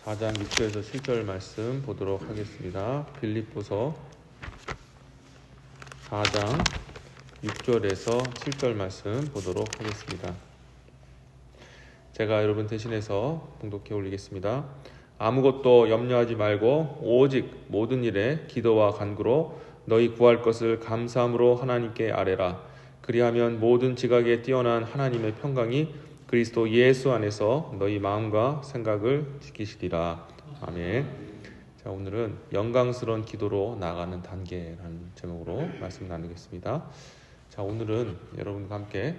4장 6절에서 7절 말씀 보도록 하겠습니다. 빌립보서 4장 6절에서 7절 말씀 보도록 하겠습니다. 제가 여러분 대신해서 봉독해 올리겠습니다. 아무것도 염려하지 말고 오직 모든 일에 기도와 간구로 너희 구할 것을 감사함으로 하나님께 아뢰라. 그리하면 모든 지각에 뛰어난 하나님의 평강이 그리스도 예수 안에서 너희 마음과 생각을 지키시리라. 아멘. 자, 오늘은 영광스러운 기도로 나아가는 단계라는 제목으로 말씀 나누겠습니다. 자, 오늘은 여러분과 함께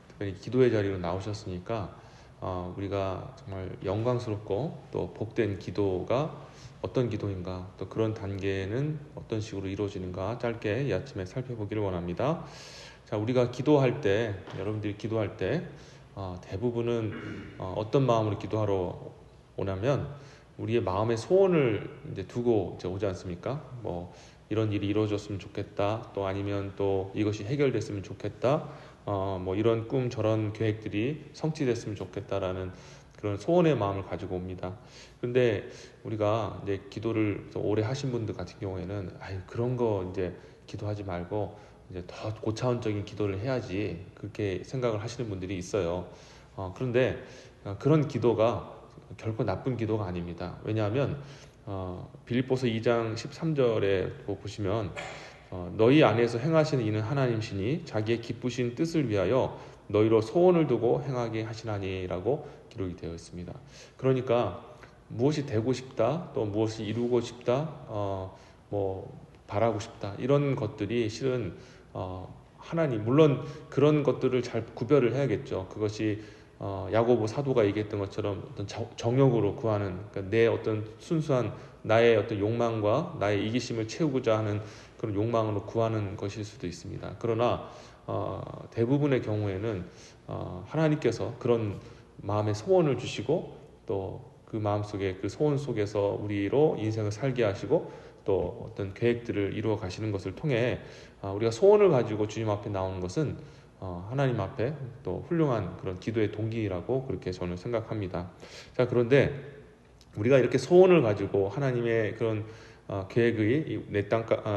특별히 기도의 자리로 나오셨으니까 우리가 정말 영광스럽고 또 복된 기도가 어떤 기도인가, 또 그런 단계는 어떤 식으로 이루어지는가 짧게 이 아침에 살펴보기를 원합니다. 자, 우리가 기도할 때, 여러분들이 기도할 때 대부분은 어떤 마음으로 기도하러 오냐면 우리의 마음의 소원을 이제 두고 이제 오지 않습니까? 뭐 이런 일이 이루어졌으면 좋겠다, 또 아니면 또 이것이 해결됐으면 좋겠다, 뭐 이런 꿈 저런 계획들이 성취됐으면 좋겠다라는 그런 소원의 마음을 가지고 옵니다. 그런데 우리가 이제 기도를 오래 하신 분들 같은 경우에는 그런 거 이제 기도하지 말고 이제 더 고차원적인 기도를 해야지, 그렇게 생각을 하시는 분들이 있어요. 그런데 그런 기도가 결코 나쁜 기도가 아닙니다. 왜냐하면 빌립보서 2장 13절에 보시면 너희 안에서 행하시는 이는 하나님이시니 자기의 기쁘신 뜻을 위하여 너희로 소원을 두고 행하게 하시나니라고 기록이 되어 있습니다. 그러니까 무엇이 되고 싶다, 또 무엇이 이루고 싶다, 뭐 바라고 싶다, 이런 것들이 실은 하나님, 물론 그런 것들을 잘 구별을 해야겠죠. 그것이 야고보 사도가 얘기했던 것처럼 어떤 정욕으로 구하는, 그러니까 내 어떤 순수한 나의 어떤 욕망과 나의 이기심을 채우고자 하는 그런 욕망으로 구하는 것일 수도 있습니다. 그러나 대부분의 경우에는 하나님께서 그런 마음의 소원을 주시고, 또 그 마음속에 그 소원 속에서 우리로 인생을 살게 하시고, 또 어떤 계획들을 이루어 가시는 것을 통해 우리가 소원을 가지고 주님 앞에 나오는 것은 하나님 앞에 또 훌륭한 그런 기도의 동기라고 그렇게 저는 생각합니다. 자, 그런데 우리가 이렇게 소원을 가지고 하나님의 그런 계획이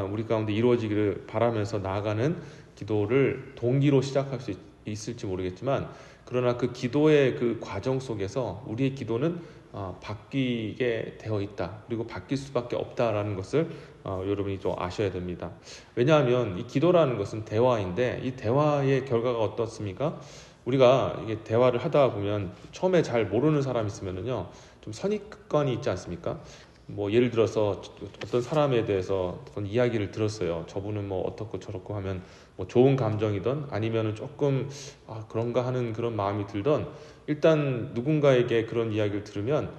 우리 가운데 이루어지기를 바라면서 나아가는 기도를 동기로 시작할 수 있을지 모르겠지만, 그러나 그 기도의 그 과정 속에서 우리의 기도는 바뀌게 되어 있다, 그리고 바뀔 수밖에 없다라는 것을 여러분이 좀 아셔야 됩니다. 왜냐하면 이 기도라는 것은 대화인데, 이 대화의 결과가 어떻습니까? 우리가 이게 대화를 하다 보면 처음에 잘 모르는 사람 있으면은요, 좀 선입관이 있지 않습니까? 뭐 예를 들어서 어떤 사람에 대해서 어떤 이야기를 들었어요. 저분은 뭐 어떻고 저렇고 하면 뭐 좋은 감정이든 아니면은 조금 그런가 하는 그런 마음이 들던, 일단 누군가에게 그런 이야기를 들으면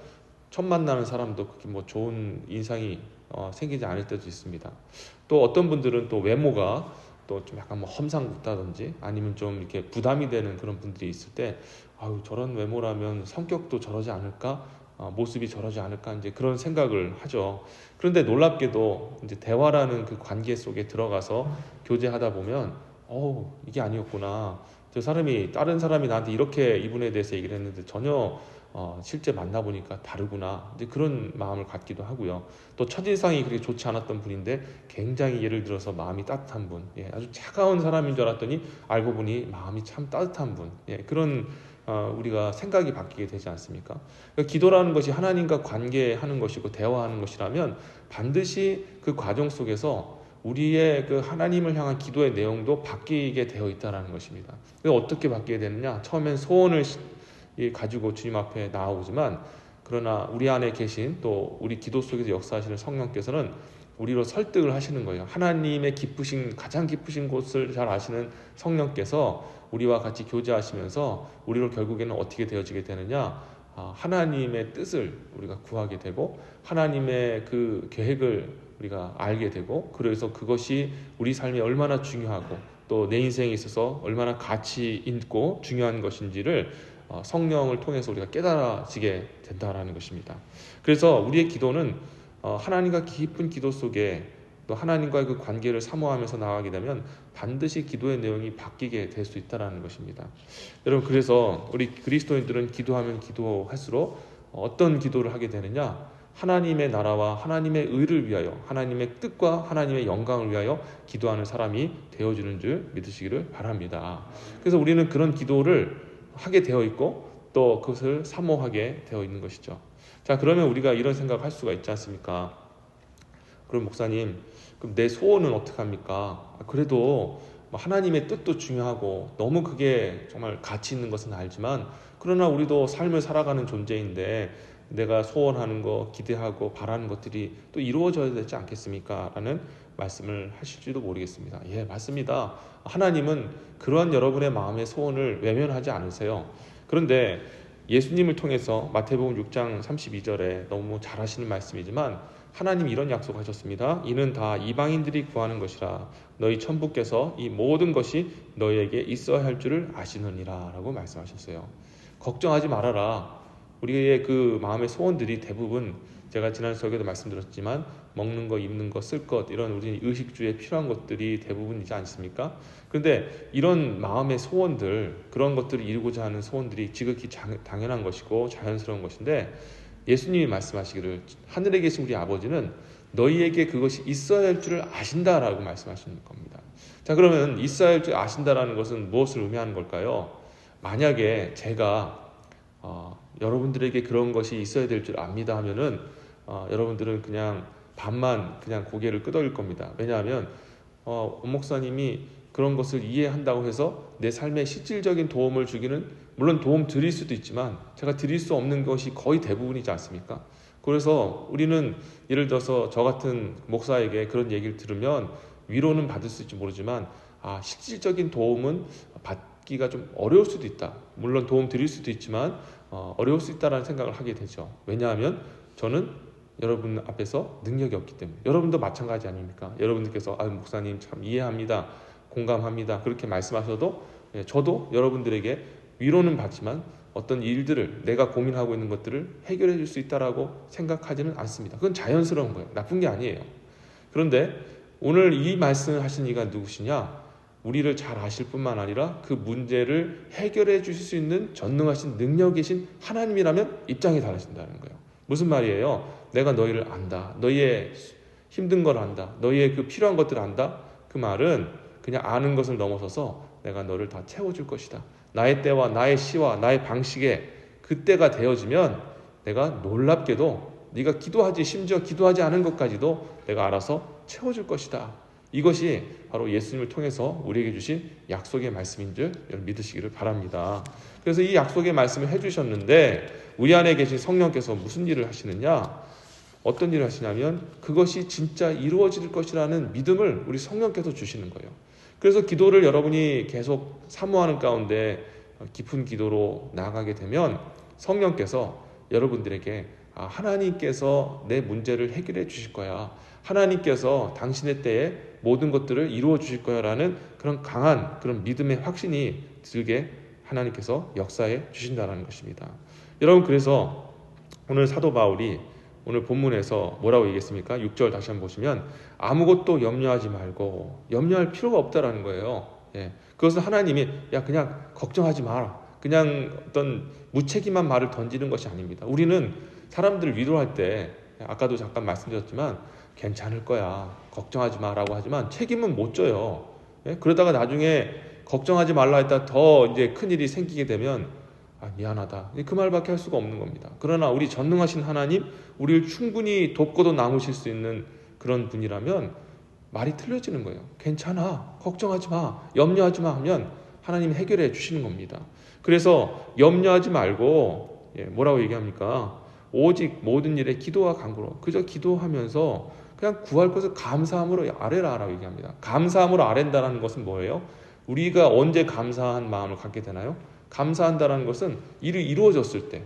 첫 만나는 사람도 그렇게 뭐 좋은 인상이 생기지 않을 때도 있습니다. 또 어떤 분들은 또 외모가 또 좀 약간 뭐 험상궂다든지 아니면 좀 이렇게 부담이 되는 그런 분들이 있을 때, 저런 외모라면 성격도 저러지 않을까, 모습이 저러지 않을까, 이제 그런 생각을 하죠. 그런데 놀랍게도 이제 대화라는 그 관계 속에 들어가서 교제하다 보면 이게 아니었구나, 저 사람이, 다른 사람이 나한테 이렇게 이분에 대해서 얘기를 했는데 전혀 실제 만나보니까 다르구나, 이제 그런 마음을 갖기도 하고요. 또 첫인상이 그렇게 좋지 않았던 분인데 굉장히, 예를 들어서 마음이 따뜻한 분, 아주 차가운 사람인 줄 알았더니 알고 보니 마음이 참 따뜻한 분, 그런 우리가 생각이 바뀌게 되지 않습니까? 그러니까 기도라는 것이 하나님과 관계하는 것이고 대화하는 것이라면 반드시 그 과정 속에서 우리의 그 하나님을 향한 기도의 내용도 바뀌게 되어 있다는 것입니다. 어떻게 바뀌게 되느냐? 처음엔 소원을 가지고 주님 앞에 나아오지만, 그러나 우리 안에 계신, 또 우리 기도 속에서 역사하시는 성령께서는 우리로 설득을 하시는 거예요. 하나님의 가장 깊으신 곳을 잘 아시는 성령께서 우리와 같이 교제하시면서 우리로 결국에는 어떻게 되어지게 되느냐? 하나님의 뜻을 우리가 구하게 되고, 하나님의 그 계획을 우리가 알게 되고, 그래서 그것이 우리 삶에 얼마나 중요하고 또 내 인생에 있어서 얼마나 가치 있고 중요한 것인지를 성령을 통해서 우리가 깨달아지게 된다라는 것입니다. 그래서 우리의 기도는 하나님과 깊은 기도 속에 또 하나님과의 그 관계를 사모하면서 나아가게 되면 반드시 기도의 내용이 바뀌게 될 수 있다는 것입니다. 여러분, 그래서 우리 그리스도인들은 기도하면 기도할수록 어떤 기도를 하게 되느냐? 하나님의 나라와 하나님의 의를 위하여, 하나님의 뜻과 하나님의 영광을 위하여 기도하는 사람이 되어주는 줄 믿으시기를 바랍니다. 그래서 우리는 그런 기도를 하게 되어 있고 또 그것을 사모하게 되어 있는 것이죠. 자, 그러면 우리가 이런 생각을 할 수가 있지 않습니까? 그럼 목사님, 그럼 내 소원은 어떻게 합니까? 그래도 하나님의 뜻도 중요하고 너무 그게 정말 가치 있는 것은 알지만, 그러나 우리도 삶을 살아가는 존재인데 내가 소원하는 거, 기대하고 바라는 것들이 또 이루어져야 되지 않겠습니까? 라는 말씀을 하실지도 모르겠습니다. 예, 맞습니다. 하나님은 그러한 여러분의 마음의 소원을 외면하지 않으세요. 그런데 예수님을 통해서 마태복음 6장 32절에 너무 잘 하시는 말씀이지만 하나님이 이런 약속하셨습니다. 이는 다 이방인들이 구하는 것이라 너희 천부께서 이 모든 것이 너희에게 있어야 할 줄을 아시느니라 라고 말씀하셨어요. 걱정하지 말아라. 우리의 그 마음의 소원들이 대부분 제가 지난 설교도 말씀드렸지만 먹는 거, 입는 거, 쓸 것, 이런 우리 의식주에 필요한 것들이 대부분이지 않습니까? 그런데 이런 마음의 소원들, 그런 것들을 이루고자 하는 소원들이 지극히 당연한 것이고 자연스러운 것인데, 예수님이 말씀하시기를 하늘에 계신 우리 아버지는 너희에게 그것이 있어야 할 줄을 아신다라고 말씀하시는 겁니다. 자, 그러면 있어야 할 줄 아신다라는 것은 무엇을 의미하는 걸까요? 만약에 제가 여러분들에게 그런 것이 있어야 될 줄 압니다 하면은 여러분들은 그냥 반만 그냥 고개를 끄덕일 겁니다. 왜냐하면 목사님이 그런 것을 이해한다고 해서 내 삶에 실질적인 도움을 주기는, 물론 도움 드릴 수도 있지만 제가 드릴 수 없는 것이 거의 대부분이지 않습니까? 그래서 우리는 예를 들어서 저 같은 목사에게 그런 얘기를 들으면 위로는 받을 수 있을지 모르지만 실질적인 도움은 받기가 좀 어려울 수도 있다. 물론 도움 드릴 수도 있지만 어려울 수 있다라는 생각을 하게 되죠. 왜냐하면 저는 여러분 앞에서 능력이 없기 때문에. 여러분도 마찬가지 아닙니까? 여러분들께서 목사님 참 이해합니다, 공감합니다, 그렇게 말씀하셔도 저도 여러분들에게 위로는 받지만 어떤 일들을, 내가 고민하고 있는 것들을 해결해 줄 수 있다라고 생각하지는 않습니다. 그건 자연스러운 거예요. 나쁜 게 아니에요. 그런데 오늘 이 말씀을 하신 이가 누구시냐? 우리를 잘 아실 뿐만 아니라 그 문제를 해결해 주실 수 있는 전능하신 능력 계신 하나님이라면 입장이 다르신다는 거예요. 무슨 말이에요? 내가 너희를 안다. 너희의 힘든 걸 안다. 너희의 그 필요한 것들을 안다. 그 말은 그냥 아는 것을 넘어서서 내가 너를 다 채워줄 것이다. 나의 때와 나의 시와 나의 방식에 그때가 되어지면 내가 놀랍게도 네가 기도하지, 심지어 기도하지 않은 것까지도 내가 알아서 채워줄 것이다. 이것이 바로 예수님을 통해서 우리에게 주신 약속의 말씀인 줄 믿으시기를 바랍니다. 그래서 이 약속의 말씀을 해주셨는데 우리 안에 계신 성령께서 무슨 일을 하시느냐? 어떤 일을 하시냐면 그것이 진짜 이루어질 것이라는 믿음을 우리 성령께서 주시는 거예요. 그래서 기도를 여러분이 계속 사모하는 가운데 깊은 기도로 나아가게 되면 성령께서 여러분들에게 하나님께서 내 문제를 해결해 주실 거야. 하나님께서 당신의 때에 모든 것들을 이루어 주실 거야 라는 그런 강한 그런 믿음의 확신이 들게 하나님께서 역사해 주신다는 것입니다. 여러분, 그래서 오늘 사도 바울이 오늘 본문에서 뭐라고 얘기했습니까? 6절 다시 한번 보시면 아무것도 염려하지 말고, 염려할 필요가 없다라는 거예요. 그것은 하나님이 그냥 걱정하지 마라, 그냥 어떤 무책임한 말을 던지는 것이 아닙니다. 우리는 사람들을 위로할 때 아까도 잠깐 말씀드렸지만 괜찮을 거야, 걱정하지 마라고 하지만 책임은 못 져요. 그러다가 나중에 걱정하지 말라 했다 더 이제 큰일이 생기게 되면 미안하다, 그 말밖에 할 수가 없는 겁니다. 그러나 우리 전능하신 하나님, 우리를 충분히 돕고도 남으실 수 있는 그런 분이라면 말이 틀려지는 거예요. 괜찮아, 걱정하지 마, 염려하지 마 하면 하나님이 해결해 주시는 겁니다. 그래서 염려하지 말고 뭐라고 얘기합니까? 오직 모든 일에 기도와 간구로, 그저 기도하면서 그냥 구할 것을 감사함으로 아뢰라라고 얘기합니다. 감사함으로 아뢰다라는 것은 뭐예요? 우리가 언제 감사한 마음을 갖게 되나요? 감사한다라는 것은 일이 이루어졌을 때,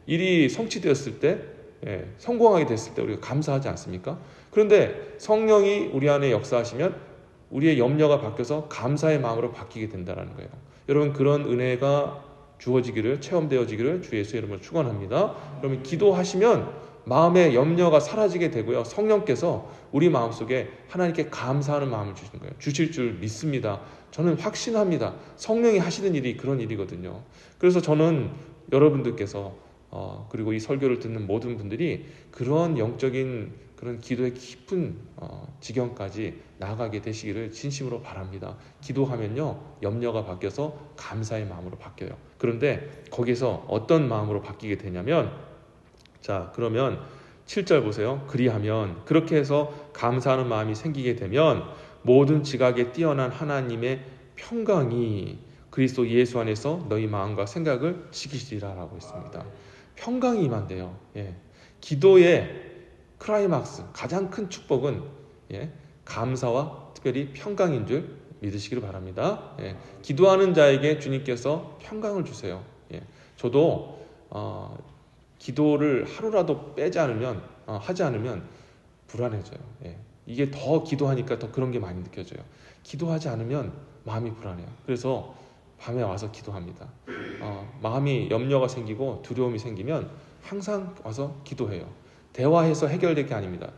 일이 성취되었을 때, 성공하게 됐을 때 우리가 감사하지 않습니까? 그런데 성령이 우리 안에 역사하시면 우리의 염려가 바뀌어서 감사의 마음으로 바뀌게 된다는 거예요. 여러분, 그런 은혜가 주어지기를, 체험되어지기를 주 예수의 이름으로 축원합니다. 그러면 기도하시면 마음의 염려가 사라지게 되고요, 성령께서 우리 마음속에 하나님께 감사하는 마음을 주시는 거예요. 주실 줄 믿습니다. 저는 확신합니다. 성령이 하시는 일이 그런 일이거든요. 그래서 저는 여러분들께서 그리고 이 설교를 듣는 모든 분들이 그런 영적인 그런 기도의 깊은 지경까지 나아가게 되시기를 진심으로 바랍니다. 기도하면요, 염려가 바뀌어서 감사의 마음으로 바뀌어요. 그런데 거기서 어떤 마음으로 바뀌게 되냐면, 자, 그러면 7절 보세요. 그리하면, 그렇게 해서 감사하는 마음이 생기게 되면 모든 지각에 뛰어난 하나님의 평강이 그리스도 예수 안에서 너희 마음과 생각을 지키시리라 라고 했습니다. 평강이 임한대요. 예. 기도의 크라이막스, 가장 큰 축복은 감사와 특별히 평강인 줄 믿으시기를 바랍니다. 기도하는 자에게 주님께서 평강을 주세요. 저도 기도를 하루라도 빼지 않으면 하지 않으면 불안해져요. 이게 더 기도하니까 더 그런 게 많이 느껴져요. 기도하지 않으면 마음이 불안해요. 그래서 밤에 와서 기도합니다. 마음이 염려가 생기고 두려움이 생기면 항상 와서 기도해요. 대화해서 해결될 게 아닙니다.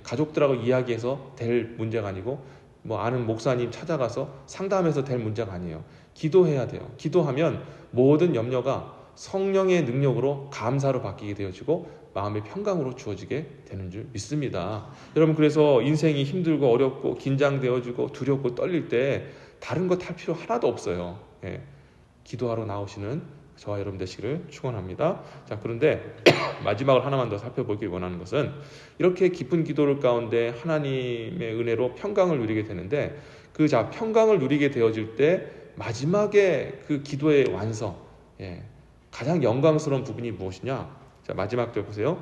가족들하고 이야기해서 될 문제가 아니고 뭐 아는 목사님 찾아가서 상담해서 될 문제가 아니에요. 기도해야 돼요. 기도하면 모든 염려가 성령의 능력으로 감사로 바뀌게 되어지고 마음의 평강으로 주어지게 되는 줄 믿습니다. 여러분, 그래서 인생이 힘들고 어렵고 긴장되어지고 두렵고 떨릴 때 다른 것 할 필요 하나도 없어요. 기도하러 나오시는 저와 여러분 되시기를 축원합니다. 자, 그런데 마지막으로 하나만 더 살펴보길 원하는 것은 이렇게 깊은 기도를 가운데 하나님의 은혜로 평강을 누리게 되는데 평강을 누리게 되어질 때 마지막에 그 기도의 완성, 가장 영광스러운 부분이 무엇이냐? 자, 마지막 절 보세요.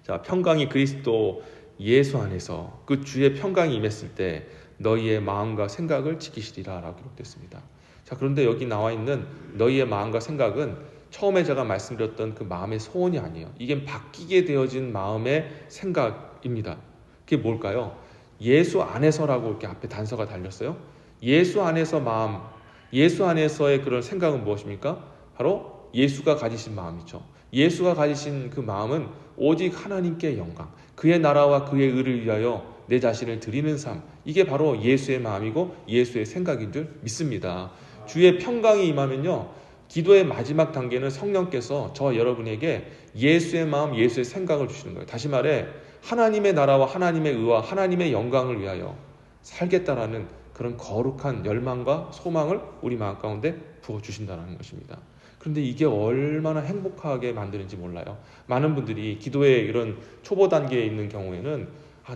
자, 평강이 그리스도 예수 안에서 그 주의 평강이 임했을 때 너희의 마음과 생각을 지키시리라 라고 기록됐습니다. 자, 그런데 여기 나와 있는 너희의 마음과 생각은 처음에 제가 말씀드렸던 그 마음의 소원이 아니에요. 이게 바뀌게 되어진 마음의 생각입니다. 그게 뭘까요? 예수 안에서라고 이렇게 앞에 단서가 달렸어요. 예수 안에서 마음, 예수 안에서의 그런 생각은 무엇입니까? 바로 예수가 가지신 마음이죠. 예수가 가지신 그 마음은 오직 하나님께 영광, 그의 나라와 그의 의를 위하여 내 자신을 드리는 삶, 이게 바로 예수의 마음이고 예수의 생각인 줄 믿습니다. 주의 평강이 임하면요, 기도의 마지막 단계는 성령께서 저와 여러분에게 예수의 마음, 예수의 생각을 주시는 거예요. 다시 말해 하나님의 나라와 하나님의 의와 하나님의 영광을 위하여 살겠다라는 그런 거룩한 열망과 소망을 우리 마음 가운데 부어주신다는 것입니다. 그런데 이게 얼마나 행복하게 만드는지 몰라요. 많은 분들이 기도의 이런 초보 단계에 있는 경우에는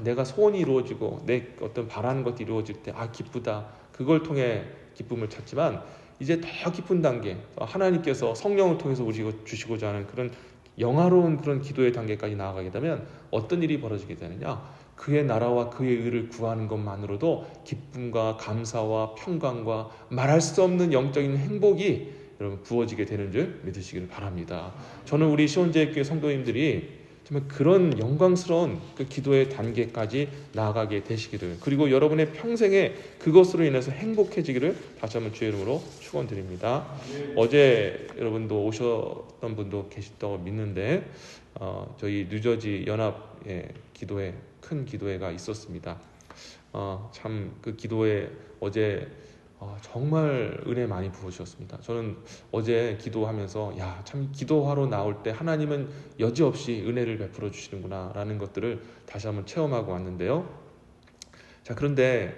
내가 소원이 이루어지고 내 어떤 바라는 것이 이루어질 때 기쁘다, 그걸 통해 기쁨을 찾지만 이제 더 깊은 단계, 하나님께서 성령을 통해서 주시고자 하는 그런 영화로운 그런 기도의 단계까지 나아가게 되면 어떤 일이 벌어지게 되느냐? 그의 나라와 그의 의를 구하는 것만으로도 기쁨과 감사와 평강과 말할 수 없는 영적인 행복이 여러분 부어지게 되는 줄 믿으시기를 바랍니다. 저는 우리 시온제일교회 성도님들이 정말 그런 영광스러운 그 기도의 단계까지 나아가게 되시기를, 그리고 여러분의 평생에 그것으로 인해서 행복해지기를 다시 한번 주의 이름으로 축원드립니다. 어제 여러분도 오셨던 분도 계시다고 믿는데 저희 뉴저지 연합 기도회, 큰 기도회가 있었습니다. 참 그 기도회 어제 정말 은혜 많이 부어주셨습니다. 저는 어제 기도하면서 참 기도하러 나올 때 하나님은 여지없이 은혜를 베풀어 주시는구나 라는 것들을 다시 한번 체험하고 왔는데요. 자, 그런데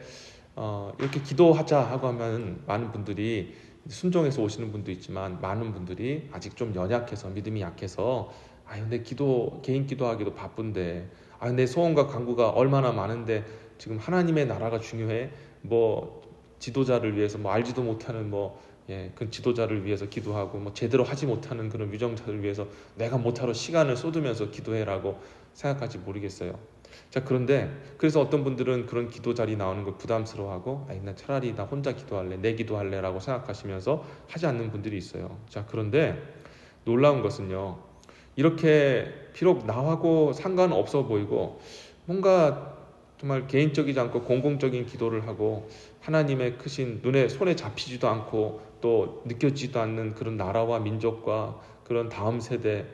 이렇게 기도하자 하고 하면 많은 분들이 순종해서 오시는 분도 있지만 많은 분들이 아직 좀 연약해서, 믿음이 약해서 근데 개인 기도하기도 바쁜데 내 소원과 간구가 얼마나 많은데 지금 하나님의 나라가 중요해? 지도자를 위해서 알지도 못하는 그 지도자를 위해서 기도하고 제대로 하지 못하는 그런 위정자를 위해서 내가 못하러 시간을 쏟으면서 기도해라고 생각할지 모르겠어요. 자, 그런데 그래서 어떤 분들은 그런 기도 자리 나오는 걸 부담스러워하고 나 차라리 나 혼자 기도할래, 내 기도할래라고 생각하시면서 하지 않는 분들이 있어요. 자, 그런데 놀라운 것은요, 이렇게 비록 나하고 상관없어 보이고 뭔가 정말 개인적이지 않고 공공적인 기도를 하고 하나님의 크신 손에 잡히지도 않고 또 느껴지지도 않는 그런 나라와 민족과 그런 다음 세대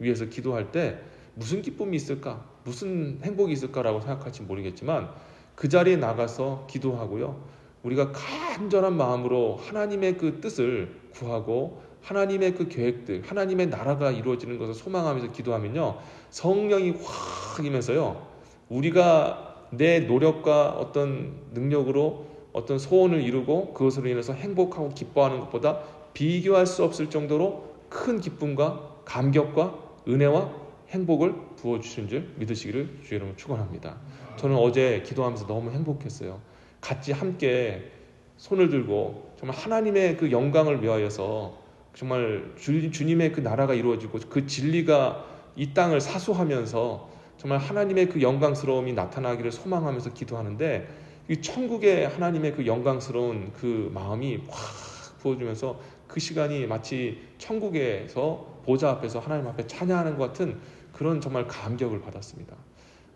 위해서 기도할 때 무슨 기쁨이 있을까, 무슨 행복이 있을까라고 생각할지 모르겠지만 그 자리에 나가서 기도하고요, 우리가 간절한 마음으로 하나님의 그 뜻을 구하고 하나님의 그 계획들, 하나님의 나라가 이루어지는 것을 소망하면서 기도하면요, 성령이 확 임해서요, 우리가 내 노력과 어떤 능력으로 어떤 소원을 이루고 그것으로 인해서 행복하고 기뻐하는 것보다 비교할 수 없을 정도로 큰 기쁨과 감격과 은혜와 행복을 부어주신 줄 믿으시기를 주의 이름으로 축원합니다. 저는 어제 기도하면서 너무 행복했어요. 같이 함께 손을 들고 정말 하나님의 그 영광을 위하여서 정말 주님의 그 나라가 이루어지고 그 진리가 이 땅을 사수하면서 정말 하나님의 그 영광스러움이 나타나기를 소망하면서 기도하는데, 이 천국의 하나님의 그 영광스러운 그 마음이 확 부어주면서 그 시간이 마치 천국에서 보좌 앞에서 하나님 앞에 찬양하는 것 같은 그런 정말 감격을 받았습니다.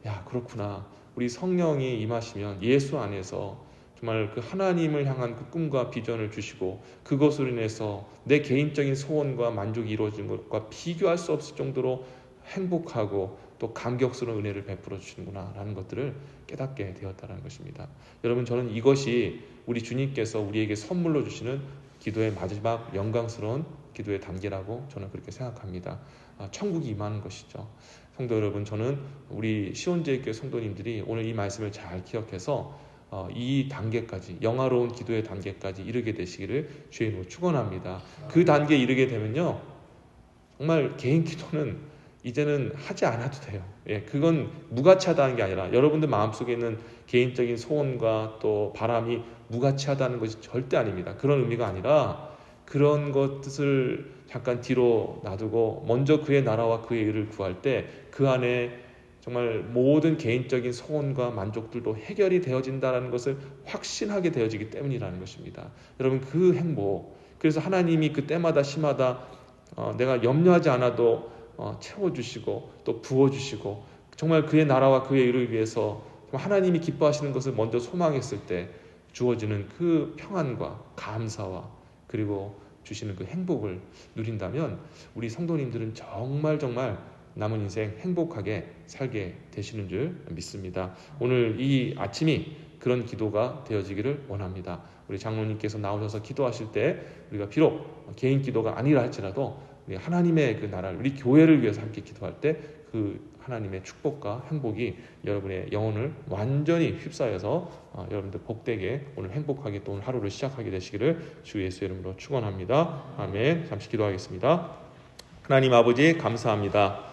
야, 그렇구나. 우리 성령이 임하시면 예수 안에서 정말 그 하나님을 향한 그 꿈과 비전을 주시고 그것으로 인해서 내 개인적인 소원과 만족이 이루어진 것과 비교할 수 없을 정도로 행복하고 또 감격스러운 은혜를 베풀어 주시는구나 라는 것들을 깨닫게 되었다는 것입니다. 여러분, 저는 이것이 우리 주님께서 우리에게 선물로 주시는 기도의 마지막 영광스러운 기도의 단계라고 저는 그렇게 생각합니다. 천국이 임하는 것이죠. 성도 여러분, 저는 우리 시온제일교회 성도님들이 오늘 이 말씀을 잘 기억해서 이 단계까지, 영화로운 기도의 단계까지 이르게 되시기를 주의 이름으로 축원합니다. 그 단계에 이르게 되면요, 정말 개인 기도는 이제는 하지 않아도 돼요. 그건 무가치하다는 게 아니라 여러분들 마음속에 있는 개인적인 소원과 또 바람이 무가치하다는 것이 절대 아닙니다. 그런 의미가 아니라 그런 것을 잠깐 뒤로 놔두고 먼저 그의 나라와 그의 의를 구할 때 그 안에 정말 모든 개인적인 소원과 만족들도 해결이 되어진다는 것을 확신하게 되어지기 때문이라는 것입니다. 여러분, 그 행복, 그래서 하나님이 그 때마다 시마다 내가 염려하지 않아도 채워주시고 또 부어주시고 정말 그의 나라와 그의 의를 위해서 하나님이 기뻐하시는 것을 먼저 소망했을 때 주어지는 그 평안과 감사와 그리고 주시는 그 행복을 누린다면 우리 성도님들은 정말 남은 인생 행복하게 살게 되시는 줄 믿습니다. 오늘 이 아침이 그런 기도가 되어지기를 원합니다. 우리 장로님께서 나오셔서 기도하실 때 우리가 비록 개인 기도가 아니라 할지라도 우리 하나님의 그 나라를, 우리 교회를 위해서 함께 기도할 때 그 하나님의 축복과 행복이 여러분의 영혼을 완전히 휩싸여서 여러분들 복되게 오늘 행복하게 또 오늘 하루를 시작하게 되시기를 주 예수의 이름으로 축원합니다. 아멘. 잠시 기도하겠습니다. 하나님 아버지, 감사합니다.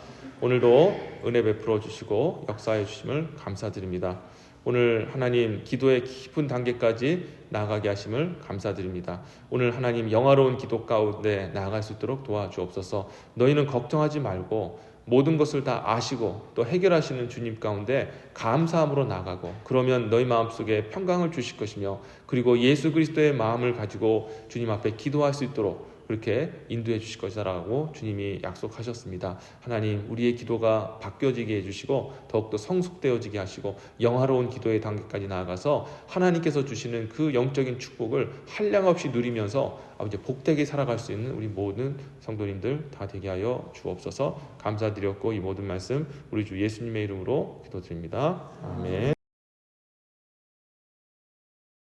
오늘도 은혜 베풀어 주시고 역사해 주심을 감사드립니다. 오늘 하나님 기도의 깊은 단계까지 나아가게 하심을 감사드립니다. 오늘 하나님 영화로운 기도 가운데 나아갈 수 있도록 도와주옵소서. 너희는 걱정하지 말고 모든 것을 다 아시고 또 해결하시는 주님 가운데 감사함으로 나가고, 그러면 너희 마음속에 평강을 주실 것이며 그리고 예수 그리스도의 마음을 가지고 주님 앞에 기도할 수 있도록 그렇게 인도해 주실 것이라고 주님이 약속하셨습니다. 하나님, 우리의 기도가 바뀌어지게 해주시고 더욱더 성숙되어지게 하시고 영화로운 기도의 단계까지 나아가서 하나님께서 주시는 그 영적인 축복을 한량없이 누리면서 아버지 복되게 살아갈 수 있는 우리 모든 성도님들 다 되게 하여 주옵소서. 감사드렸고 이 모든 말씀 우리 주 예수님의 이름으로 기도드립니다. 아멘.